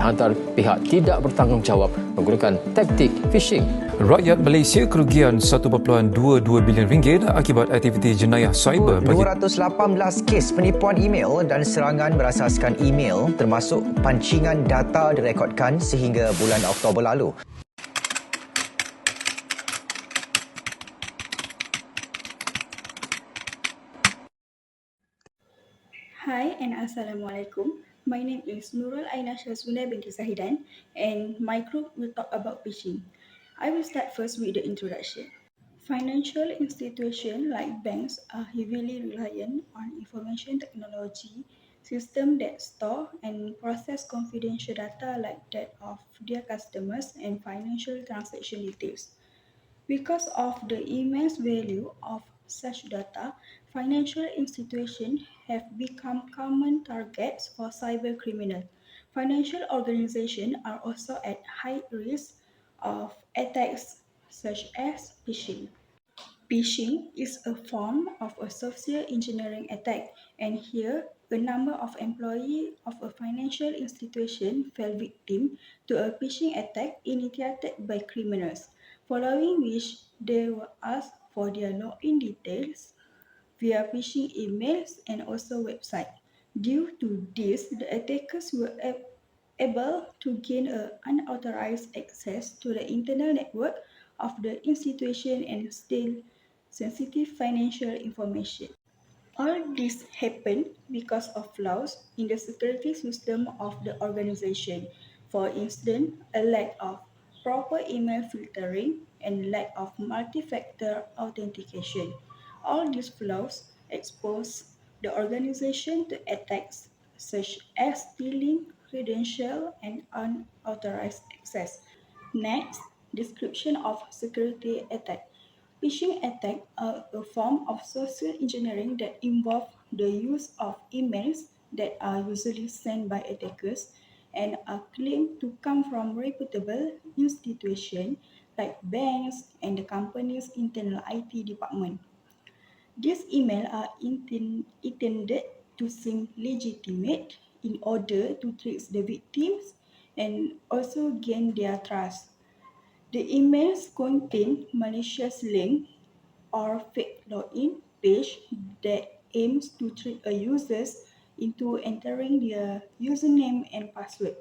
dihantar pihak tidak bertanggungjawab menggunakan taktik phishing. Rakyat Malaysia kerugian 1.22 bilion ringgit akibat aktiviti jenayah cyber. 218 kes penipuan email dan serangan berasaskan email termasuk pancingan data direkodkan sehingga bulan Oktober lalu. Hi and Assalamualaikum. My name is Nurul Aina Syazuna binti Zahidan and my group will talk about phishing. I will start first with the introduction. Financial institutions like banks are heavily reliant on information technology systems that store and process confidential data like that of their customers and financial transaction details. Because of the immense value of such data, financial institutions have become common targets for cyber criminals. Financial organizations are also at high risk of attacks such as phishing. Phishing is a form of a social engineering attack, and here a number of employees of a financial institution fell victim to a phishing attack initiated by criminals, following which they were asked for their login details via phishing emails and also website. Due to this, the attackers were able to gain unauthorized access to the internal network of the institution and steal sensitive financial information. All this happened because of flaws in the security system of the organization. For instance, a lack of proper email filtering and lack of multi-factor authentication. All these flaws expose the organization to attacks such as stealing credentials and unauthorized access. Next, description of security attack. Phishing attacks are a form of social engineering that involve the use of emails that are usually sent by attackers and are claimed to come from reputable institutions like banks and the company's internal IT department. These emails are intended to seem legitimate in order to trick the victims and also gain their trust. The emails contain malicious links or fake login page that aims to trick a users into entering their username and password.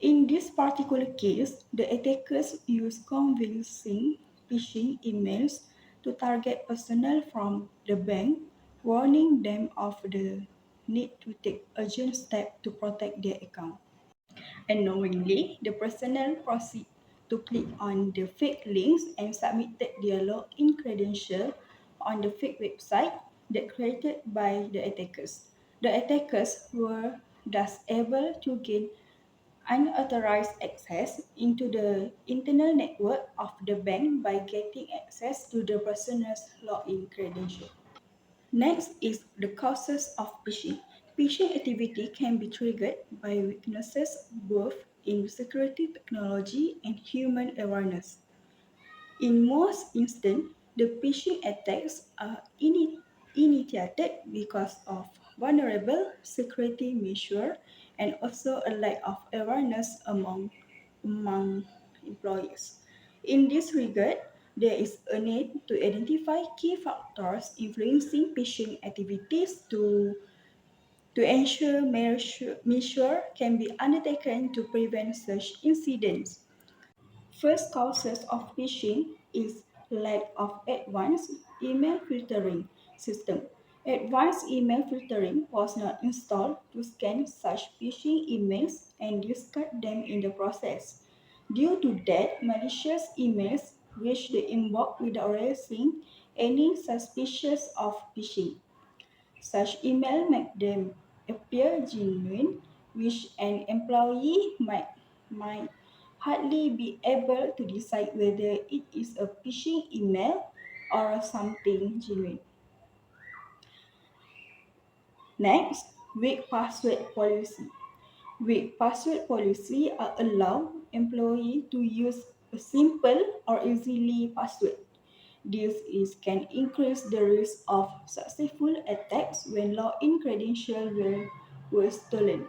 In this particular case, the attackers use convincing phishing emails to target personnel from the bank, warning them of the need to take urgent steps to protect their account. Unknowingly, the personnel proceed to click on the fake links and submitted their login credential on the fake website that created by the attackers. The attackers were thus able to gain unauthorized access into the internal network of the bank by getting access to the person's login credential. Next is the causes of phishing. Phishing activity can be triggered by weaknesses both in security technology and human awareness. In most instances, the phishing attacks are initiated because of vulnerable security measures and also a lack of awareness among employees. In this regard, there is a need to identify key factors influencing phishing activities to ensure measures can be undertaken to prevent such incidents. First causes of phishing is lack of advanced email filtering system. Advanced email filtering was not installed to scan such phishing emails and discard them in the process. Due to that, malicious emails reach the inbox without raising any suspicious of phishing. Such email make them appear genuine, which an employee might hardly be able to decide whether it is a phishing email or something genuine. Next, weak password policy. Weak password policy allow employee to use a simple or easily password. Can increase the risk of successful attacks when login credentials were stolen.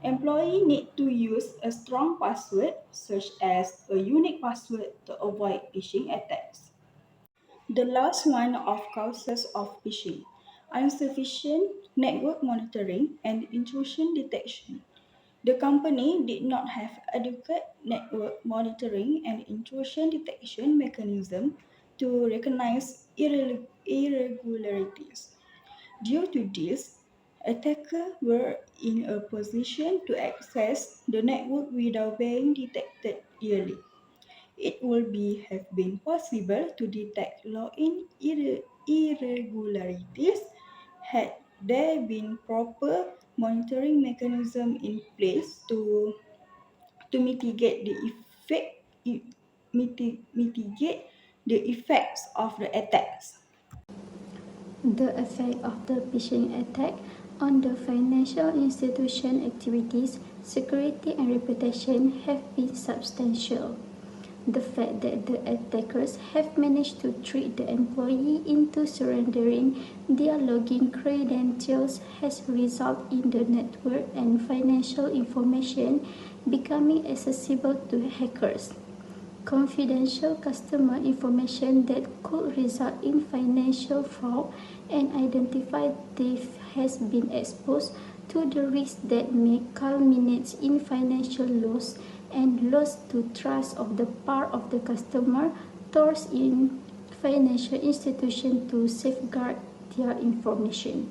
Employees need to use a strong password, such as a unique password, to avoid phishing attacks. The last one of causes of phishing: insufficient network monitoring and intrusion detection. The company did not have adequate network monitoring and intrusion detection mechanism to recognize irregularities. Due to this, attackers were in a position to access the network without being detected early. It would have been possible to detect login irregularities had there been proper monitoring mechanism in place to mitigate mitigate the effects of the attacks. The effect of the phishing attack on the financial institution activities, security and reputation have been substantial. The fact that the attackers have managed to trick the employee into surrendering their login credentials has resulted in the network and financial information becoming accessible to hackers. Confidential customer information that could result in financial fraud and identified theft has been exposed to the risk that may culminate in financial loss and loss to trust of the part of the customer towards in financial institution to safeguard their information.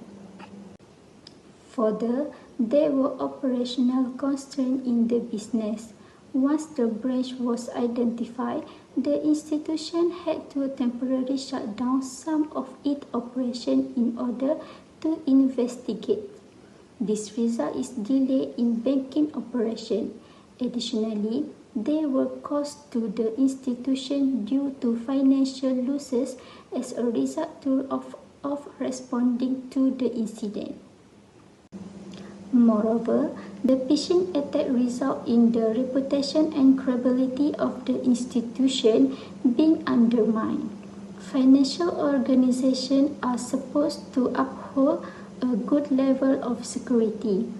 Further, there were operational constraints in the business. Once the breach was identified, the institution had to temporarily shut down some of its operations in order to investigate. This result is delay in banking operation. Additionally, there were costs to the institution due to financial losses as a result of responding to the incident. Moreover, the phishing attack resulted in the reputation and credibility of the institution being undermined. Financial organizations are supposed to uphold a good level of security.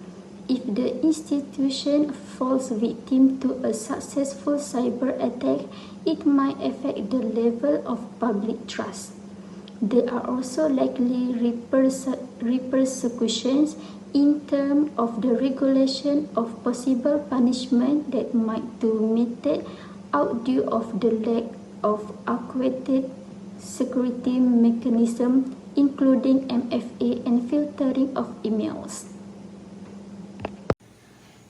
If the institution falls victim to a successful cyber attack, it might affect the level of public trust. There are also likely repercussions in terms of the regulation of possible punishment that might be meted out due of the lack of adequate security mechanism, including MFA and filtering of emails.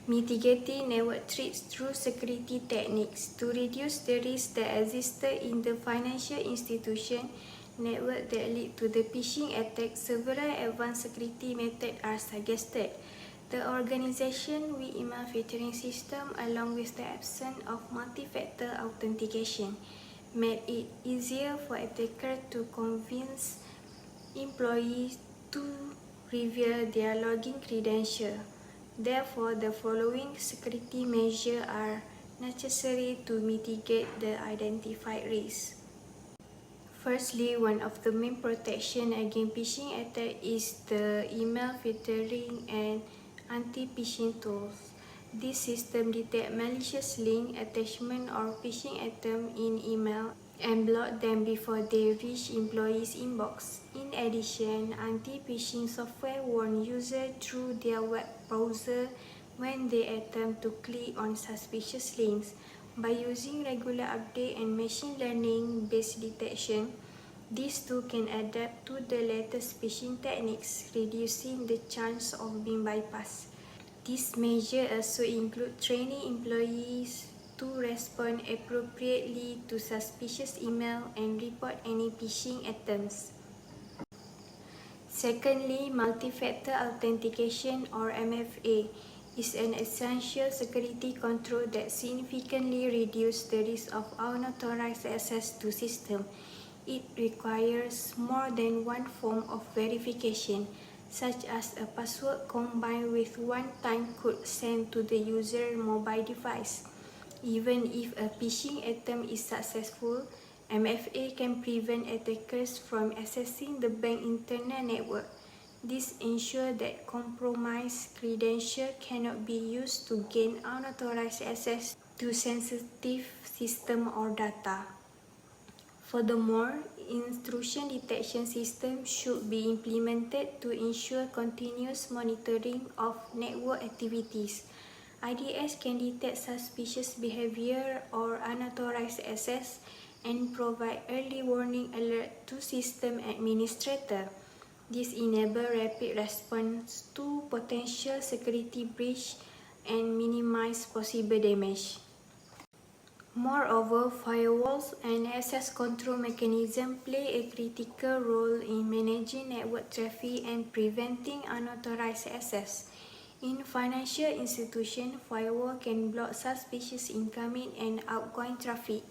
Mitigating network threats through security techniques. To reduce the risks that existed in the financial institution network that lead to the phishing attack, several advanced security methods are suggested. The organization with email filtering system, along with the absence of multi-factor authentication, made it easier for attackers to convince employees to reveal their login credentials. Therefore, the following security measures are necessary to mitigate the identified risks. Firstly, one of the main protection against phishing attack is the email filtering and anti-phishing tools. This system detects malicious link, attachment or phishing attempt in email and block them before they reach employees' inbox. In addition, anti-phishing software warns users through their web browser when they attempt to click on suspicious links. By using regular update and machine learning-based detection, these tools can adapt to the latest phishing techniques, reducing the chance of being bypassed. These measures also include training employees to respond appropriately to suspicious email and report any phishing attempts. Secondly, multi-factor authentication or MFA is an essential security control that significantly reduces the risk of unauthorized access to systems. It requires more than one form of verification, such as a password combined with one-time code sent to the user's mobile device. Even if a phishing attempt is successful, MFA can prevent attackers from accessing the bank internal network. This ensures that compromised credentials cannot be used to gain unauthorized access to sensitive systems or data. Furthermore, intrusion detection systems should be implemented to ensure continuous monitoring of network activities. IDS can detect suspicious behavior or unauthorized access and provide early warning alert to system administrator. This enables rapid response to potential security breach and minimize possible damage. Moreover, firewalls and access control mechanisms play a critical role in managing network traffic and preventing unauthorized access. In financial institutions, firewall can block suspicious incoming and outgoing traffic,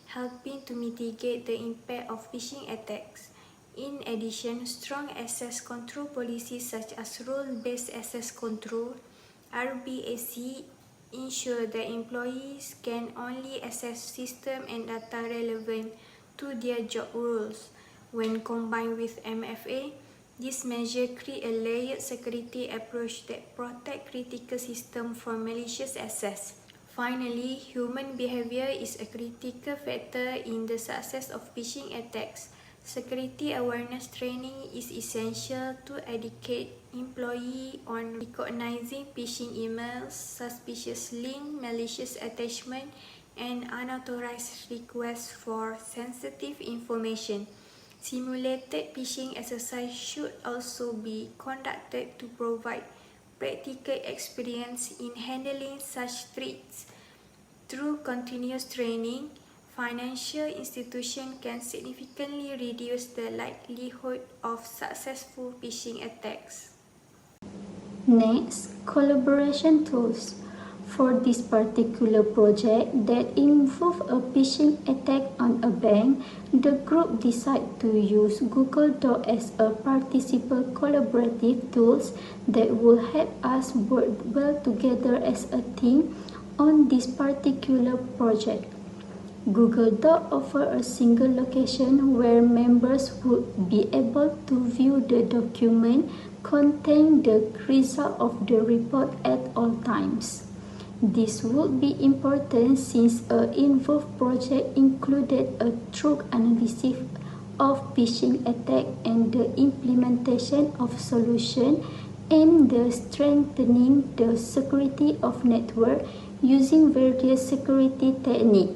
helping to mitigate the impact of phishing attacks. In addition, strong access control policies such as role-based access control (RBAC) ensure that employees can only access systems and data relevant to their job roles. When combined with MFA, this measure creates a layered security approach that protects critical systems from malicious access. Finally, human behavior is a critical factor in the success of phishing attacks. Security awareness training is essential to educate employees on recognizing phishing emails, suspicious links, malicious attachments, and unauthorized requests for sensitive information. Simulated phishing exercises should also be conducted to provide practical experience in handling such threats. Through continuous training, financial institutions can significantly reduce the likelihood of successful phishing attacks. Next, collaboration tools. For this particular project that involved a phishing attack on a bank, the group decided to use Google Docs as a participant collaborative tool that will help us work well together as a team on this particular project. Google Docs offers a single location where members would be able to view the document containing the result of the report at all times. This would be important since an involved project included a thorough analysis of phishing attack and the implementation of solutions aimed at strengthening the security of network using various security techniques,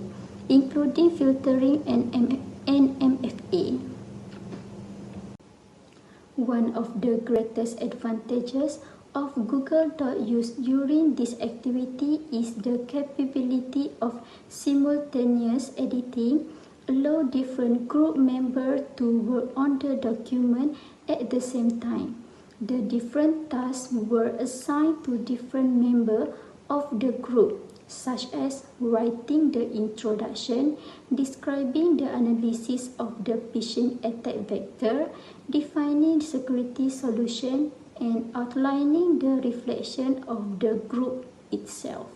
including filtering and MFA. One of the greatest advantages of Google Docs used during this activity is the capability of simultaneous editing, allow different group members to work on the document at the same time. The different tasks were assigned to different members of the group, such as writing the introduction, describing the analysis of the phishing attack vector, defining security solution, and outlining the reflection of the group itself.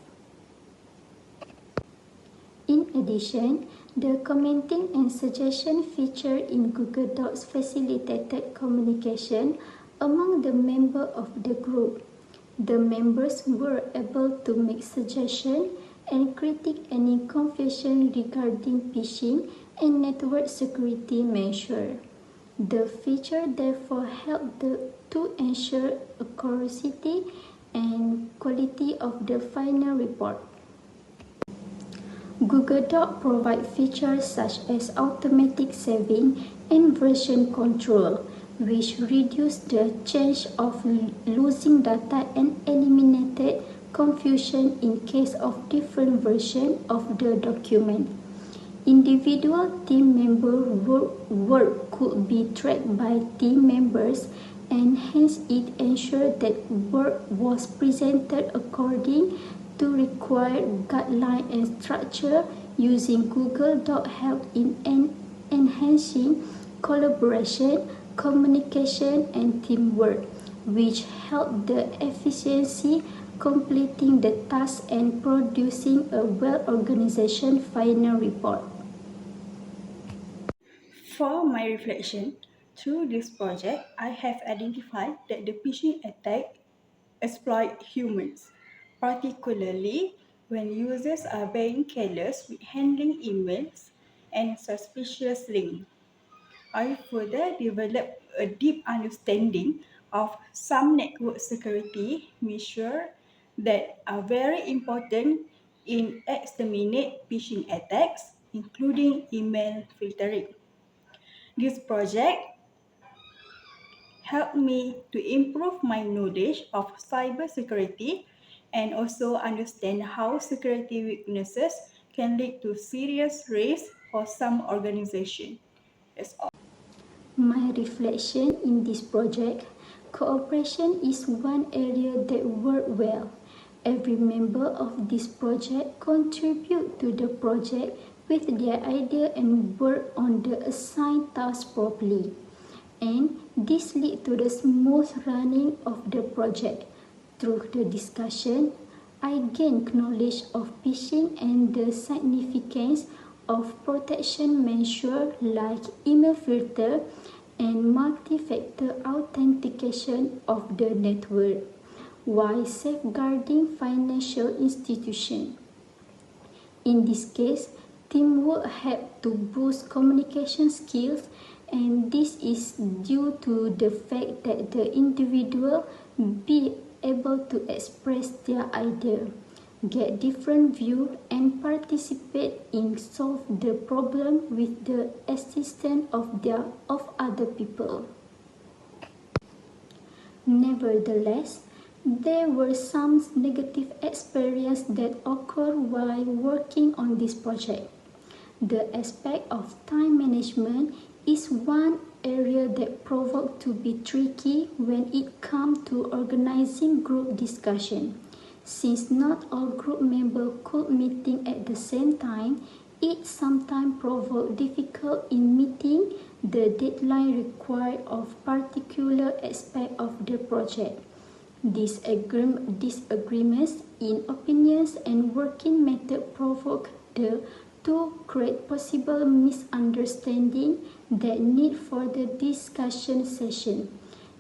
In addition, the commenting and suggestion feature in Google Docs facilitated communication among the members of the group. The members were able to make suggestions and critique any confusion regarding phishing and network security measures. The feature therefore helped to ensure accuracy and quality of the final report. Google Docs provides features such as automatic saving and version control, which reduce the chance of losing data and eliminated confusion in case of different versions of the document. Individual team member work could be tracked by team members, and hence it ensured that work was presented according to required guidelines and structure. Using Google Docs help in enhancing collaboration, communication, and teamwork, which help the efficiency completing the task and producing a well-organized final report. For my reflection, Through this project, I have identified that the phishing attack exploit humans, particularly when users are being careless with handling emails and suspicious links. I further developed a deep understanding of some network security measures that are very important in exterminate phishing attacks, including email filtering. This project helped me to improve my knowledge of cybersecurity and also understand how security weaknesses can lead to serious risks for some organizations. That's all. My reflection in this project, cooperation is one area that worked well. Every member of this project contribute to the project with their idea and work on the assigned task properly. And this led to the smooth running of the project. Through the discussion, I gained knowledge of phishing and the significance of protection measures like email filter and multi-factor authentication of the network, while safeguarding financial institutions. In this case, teamwork helped to boost communication skills, and this is due to the fact that the individual be able to express their idea, get different views, and participate in solve the problem with the assistance of other people. Nevertheless, there were some negative experiences that occurred while working on this project. The aspect of time management is one area that proved to be tricky when it comes to organizing group discussion. Since not all group members could meeting at the same time, it sometimes proved difficult in meeting the deadline required of particular aspect of the project. Disagreements in opinions and working method provoke the to create possible misunderstanding that need further discussion session.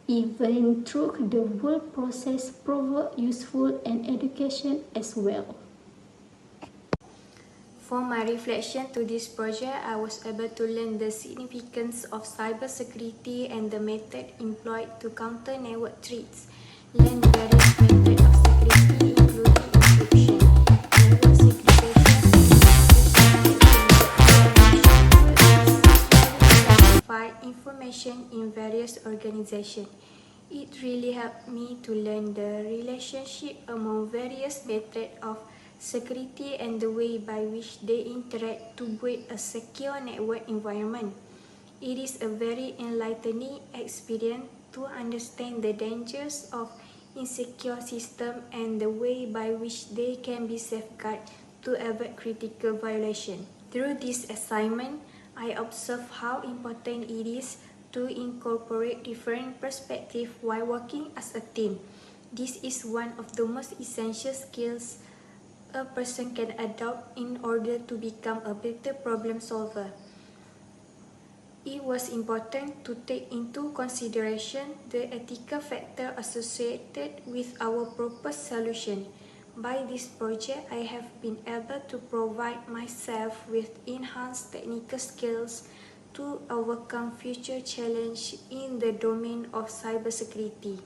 Even though the whole process proved useful and education as well. For my reflection to this project, I was able to learn the significance of cybersecurity and the method employed to counter network threats. Learn various methods of security, including encryption, network segregation, classified information in various organizations. It really helped me to learn the relationship among various methods of security and the way by which they interact to build a secure network environment. It is a very enlightening experience to understand the dangers of insecure systems and the way by which they can be safeguarded to avoid critical violation. Through this assignment, I observed how important it is to incorporate different perspectives while working as a team. This is one of the most essential skills a person can adopt in order to become a better problem solver. It was important to take into consideration the ethical factor associated with our proposed solution. By this project, I have been able to provide myself with enhanced technical skills to overcome future challenges in the domain of cybersecurity.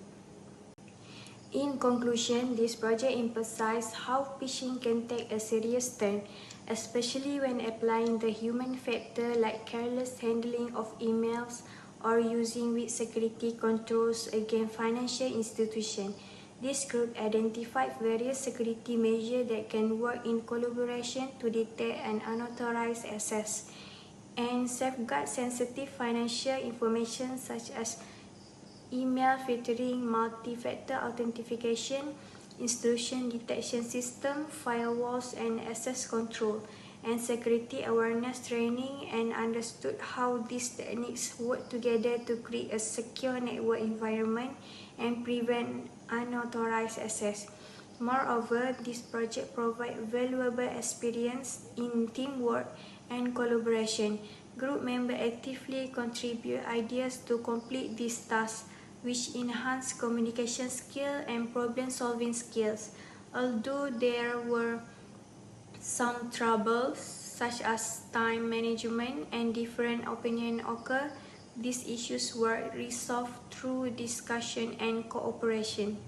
In conclusion, this project emphasized how phishing can take a serious turn, especially when applying the human factor like careless handling of emails or using weak security controls against financial institutions. This group identified various security measures that can work in collaboration to detect an unauthorized access and safeguard sensitive financial information such as email filtering, multi-factor authentication, intrusion detection system, firewalls and access control, and security awareness training, and understood how these techniques work together to create a secure network environment and prevent unauthorized access. Moreover, this project provides valuable experience in teamwork and collaboration. Group members actively contribute ideas to complete this task, which enhance communication skills and problem-solving skills. Although there were some troubles, such as time management and different opinions occur, these issues were resolved through discussion and cooperation.